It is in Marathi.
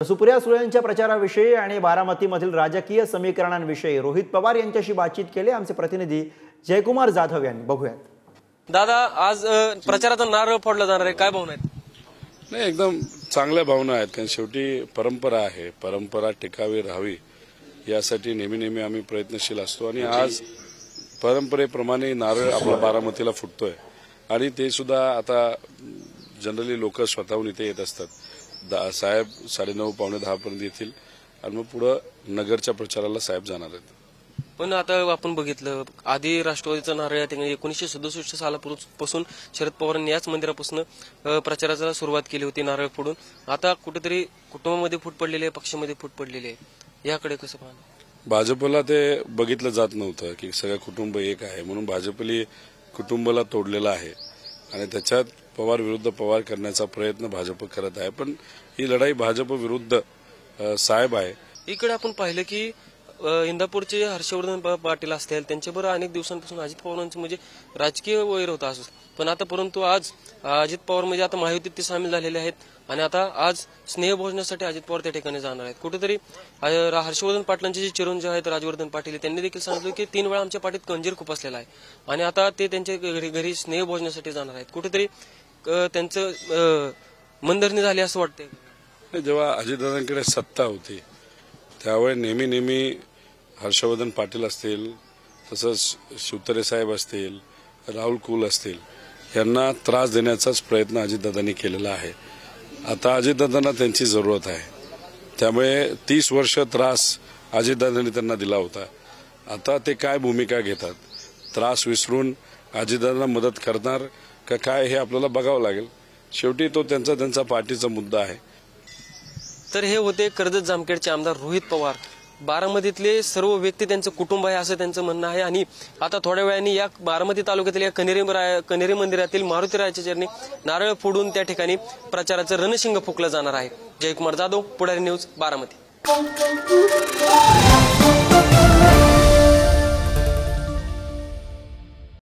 सुप्रिया सुळेंच्या प्रचाराविषयी आणि बारामतीमधील राजकीय समीकरणांविषयी रोहित पवार यांच्याशी बातचीत केली आमचे प्रतिनिधी जयकुमार जाधव यांनी। बघूयात। दादा, आज प्रचाराचा नारळ फोडला जाणार आहे, काय भावना आहेत? नाही, एकदम चांगल्या भावना आहेत, कारण शेवटी परंपरा आहे, परंपरा टिकावी राहावी यासाठी नेहमी आम्ही प्रयत्नशील असतो आणि आज परंपरेप्रमाणे नारळ आपल्या बारामतीला फुटतोय आणि ते सुद्धा आता जनरली लोक स्वतःहून इथे येत असतात। साहेब 9:30 पावणे 10 पर्यंत येतील आणि मग पुढे नगरच्या प्रचाराला साहेब जाणार आहेत। पण आता आपण बघितलं, आधी राष्ट्रवादीचा नारळ या ठिकाणी 1967 सालापासून शरद पवारांनी याच मंदिरापासून प्रचाराला सुरुवात केली होती नारळ फोडून। आता कुठेतरी कुटुंबामध्ये फूट पडलेली आहे, पक्षामध्ये फूट पडलेली आहे, याकडे कसं पाहणं? भाजपला ते बघितलं जात नव्हतं की सगळं कुटुंब एक आहे, म्हणून भाजपली कुटुंबाला तोडलेलं आहे आणि त्याच्यात पवार विरुद्ध पवार करण्याचा प्रयत्न भाजप करत आहे। पण ही लढाई भाजप विरुद्ध साहेब आहे। इकडे आपण पाहिलं की इंदापूरचे हर्षवर्धन पाटील असतील, त्यांच्याबरोबर अनेक दिवसांपासून अजित पवारांचं म्हणजे राजकीय वैर होता असं, पण आता परंतु आज अजित पवार म्हणजे आता महायुतीत ते सामील झालेले आहेत आणि आता आज स्नेहभोजनासाठी अजित पवार त्या ठिकाणी जाणार आहेत। कुठेतरी हर्षवर्धन पाटलांचे जे चिरंजीव आहेत राजवर्धन पाटील, त्यांनी देखील सांगितलं की 3 वेळा आमच्या पाठीत कंजीर खुपसलेला आहे आणि आता ते त्यांच्या घरी स्नेहभोजनासाठी जाणार आहेत। कुठेतरी त्यांचं मनधरणी झाली असं वाटतंय। जेव्हा अजितदादांकडे सत्ता होती त्यावेळी नेहमी हर्षवर्धन पाटील असतील, तसंच शिवतरे साहेब असतील, राहुल कुल असतील, यांना त्रास देण्याचाच प्रयत्न अजितदादांनी केलेला आहे। आता अजितदादांना त्यांची जरूरत आहे, त्यामुळे 30 वर्ष त्रास अजितदादांनी त्यांना दिला होता। आता ते काय भूमिका घेतात, त्रास विसरून अजितदादांना मदत करणार का काय हे आपल्याला बघावं लागेल। शेवटी तो त्यांचा पार्टीचा मुद्दा आहे। तर हे होते कर्जत जामखेडचे आमदार रोहित पवार। बारामतीतले सर्व व्यक्ती त्यांचं कुटुंब आहे असं त्यांचं म्हणणं आहे आणि आता थोड्या वेळाने या बारामती तालुक्यातील या कनेरी मंदिरातील मारुतीरायाच्या चरणी नारळ फोडून त्या ठिकाणी प्रचाराचं रणशिंग फुकलं जाणार आहे। जयकुमार जाधव, पुढारी न्यूज, बारामती।